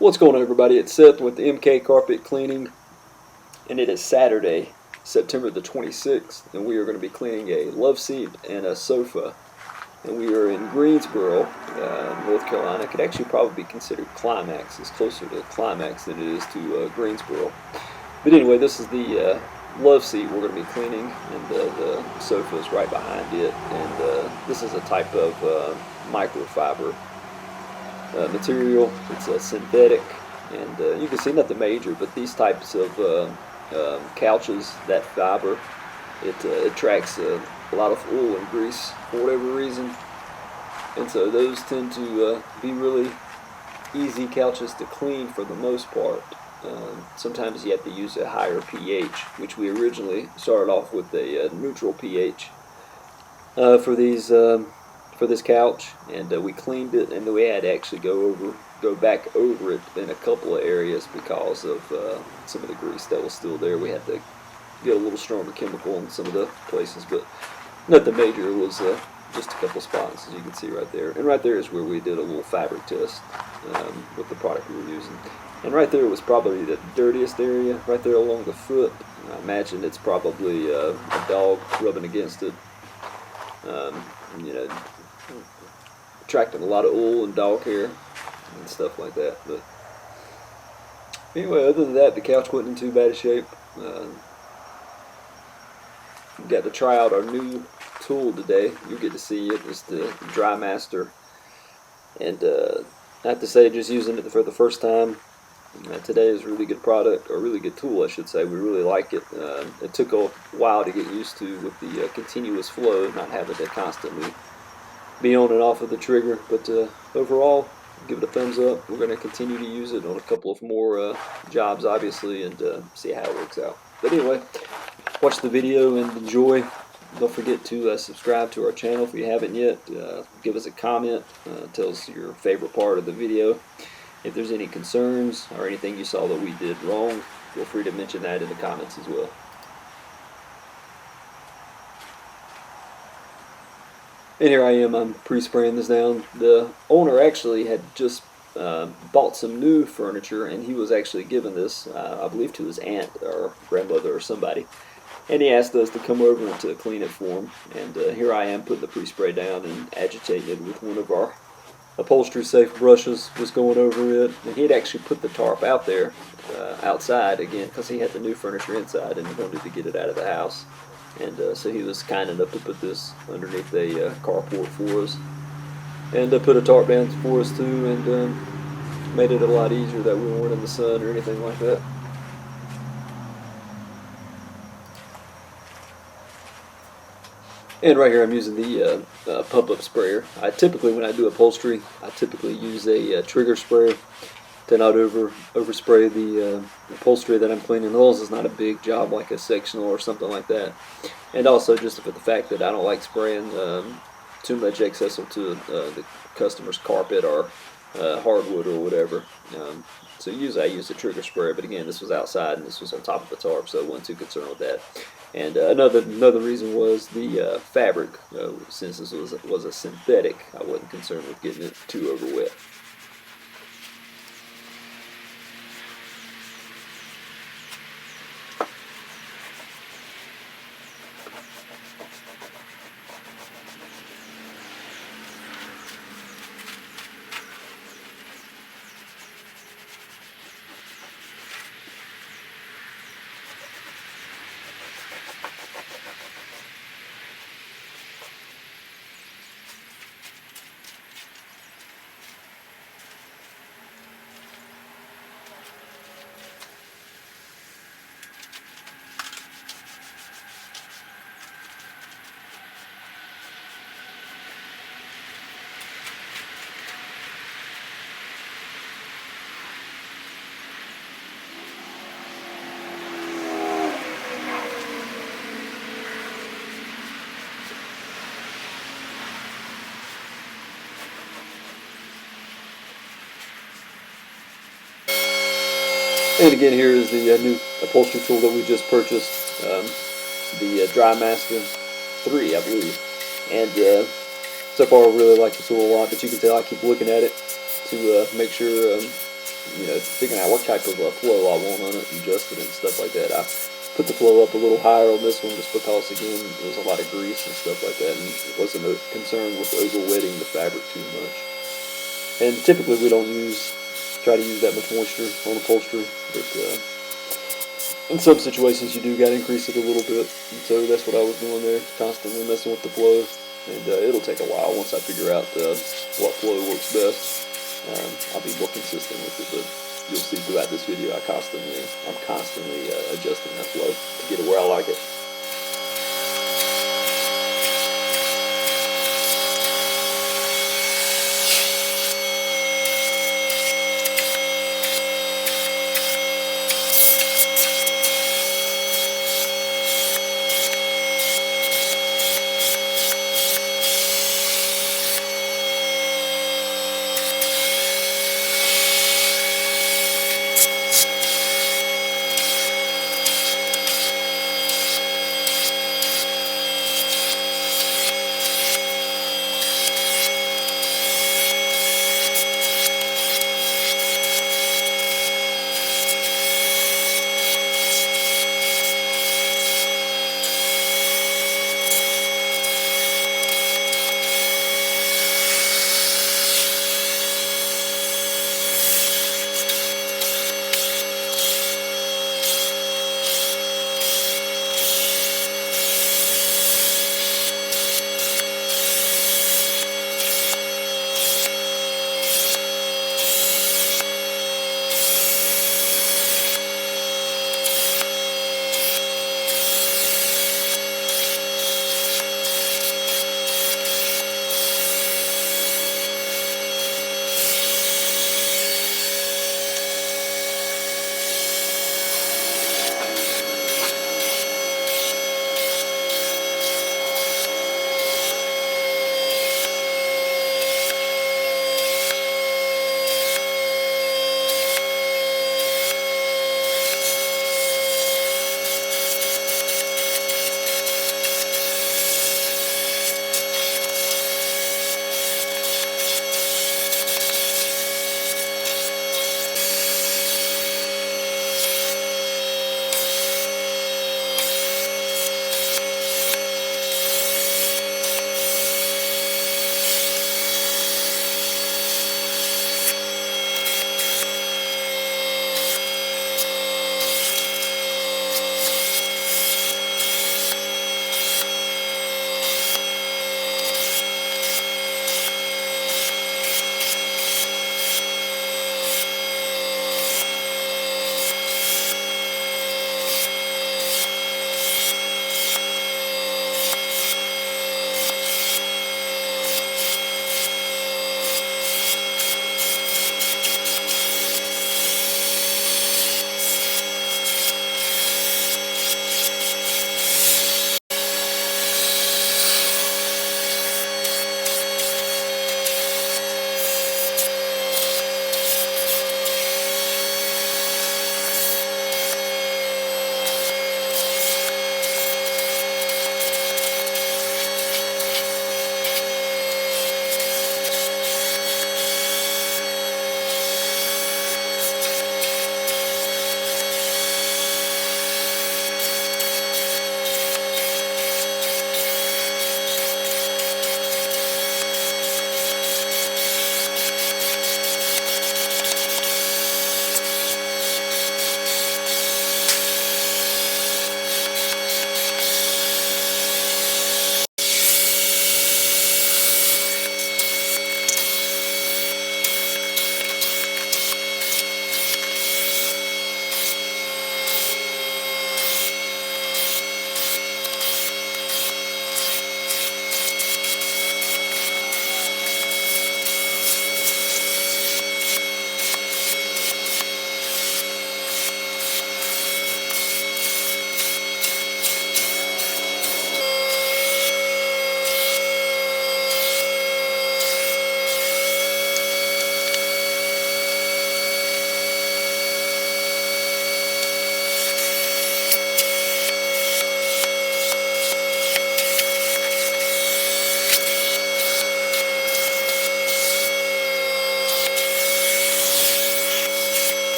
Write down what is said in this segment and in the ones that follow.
What's going on, everybody? It's Seth with MK Carpet Cleaning, and it is Saturday, September the 26th, and we are going to be cleaning a love seat and a sofa. And we are in Greensboro, North Carolina. It could actually probably be considered Climax. It's closer to Climax than it is to Greensboro. But anyway, this is the love seat we're going to be cleaning, and the sofa is right behind it. And this is a type of microfiber material. It's synthetic, and you can see nothing major, but these types of couches, that fiber, it attracts a lot of oil and grease for whatever reason, and so those tend to be really easy couches to clean for the most part. Sometimes you have to use a higher pH, which we originally started off with a neutral pH for these for this couch, and we cleaned it, and we had to actually go back over it in a couple of areas because of some of the grease that was still there. We had to get a little stronger chemical in some of the places, but nothing major. It was just a couple spots, as you can see right there. And right there is where we did a little fabric test with the product we were using. And right there was probably the dirtiest area, right there along the foot. I imagine it's probably a dog rubbing against it. You know, attracting a lot of oil and dog hair and stuff like that. But anyway, other than that, the couch wasn't in too bad a shape. We got to try out our new tool today. You get to see it. It's the DriMaster, and I have to say, just using it for the first time today is a really good product, or a really good tool, I should say. We really like it. It took a while to get used to with the continuous flow, not having to constantly be on and off of the trigger, but overall, give it a thumbs up. We're going to continue to use it on a couple of more jobs, obviously, and see how it works out. But anyway, watch the video and enjoy. Don't forget to subscribe to our channel if you haven't yet. Give us a comment. Tell us your favorite part of the video. If there's any concerns or anything you saw that we did wrong, feel free to mention that in the comments as well. And here I am, I'm pre-spraying this down. The owner actually had just bought some new furniture, and he was actually giving this, I believe, to his aunt or grandmother or somebody. And he asked us to come over and to clean it for him. And here I am putting the pre-spray down and agitating it with one of our upholstery safe brushes, was going over it. And he had actually put the tarp out there, outside again, because he had the new furniture inside and he wanted to get it out of the house. And so he was kind enough to put this underneath a carport for us, and put a tarp down for us too, and made it a lot easier that we weren't in the sun or anything like that. And right here I'm using the pump-up sprayer. I typically, when I do upholstery, I typically use a trigger sprayer to not overspray the upholstery that I'm cleaning. As long as it's not a big job like a sectional or something like that. And also just for the fact that I don't like spraying too much excess onto the customer's carpet or hardwood or whatever. So usually I use a trigger sprayer, but again, this was outside and this was on top of the tarp, so I wasn't too concerned with that. And another reason was the fabric. Since this was a synthetic, I wasn't concerned with getting it too over wet. And again, here is the new upholstery tool that we just purchased, the DriMaster 3, I believe. And so far I really like the tool a lot, but you can tell I keep looking at it to make sure figuring out what type of flow I want on it, and adjusting it and stuff like that. I put the flow up a little higher on this one just because, again, there's a lot of grease and stuff like that, and it wasn't a concern with over-wetting the fabric too much. And typically we don't try to use that much moisture on upholstery, but in some situations you do got to increase it a little bit, and so that's what I was doing there, constantly messing with the flow. And it'll take a while once I figure out what flow works best. I'll be more consistent with it, but you'll see throughout this video I'm constantly adjusting that flow to get it where I like it.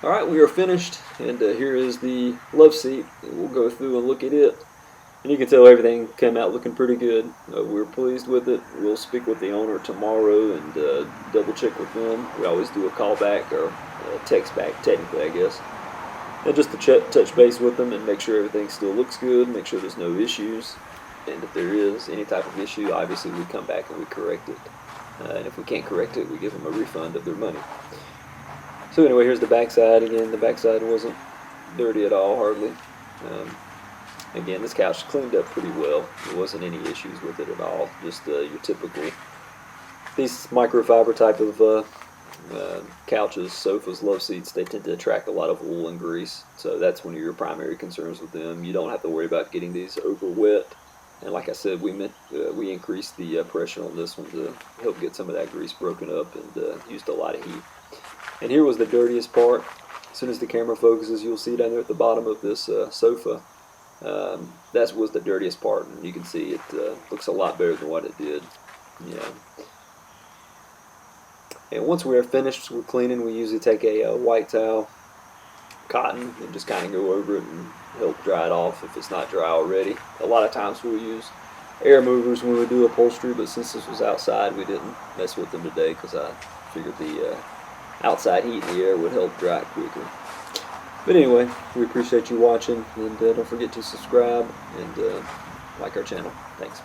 Alright, we are finished, and here is the love seat. We'll go through and look at it. And you can tell everything came out looking pretty good. We're pleased with it. We'll speak with the owner tomorrow and double check with them. We always do a call back or text back, technically, I guess. And just to touch base with them and make sure everything still looks good, make sure there's no issues. And if there is any type of issue, obviously we come back and we correct it. And if we can't correct it, we give them a refund of their money. So anyway, here's the backside. Again, the backside wasn't dirty at all, hardly. Again, this couch cleaned up pretty well. There wasn't any issues with it at all. Just your typical, these microfiber type of couches, sofas, love seats, they tend to attract a lot of wool and grease. So that's one of your primary concerns with them. You don't have to worry about getting these over wet. And like I said, we increased the pressure on this one to help get some of that grease broken up, and used a lot of heat. And here was the dirtiest part. As soon as the camera focuses, you'll see down there at the bottom of this sofa. That was the dirtiest part, and you can see it looks a lot better than what it did. Yeah. And once we are finished with cleaning, we usually take a white towel, cotton, and just kind of go over it and help dry it off if it's not dry already. A lot of times we'll use air movers when we do upholstery, but since this was outside, we didn't mess with them today because I figured the outside heat in the air would help dry it quicker. But anyway, we appreciate you watching, and don't forget to subscribe and like our channel. Thanks.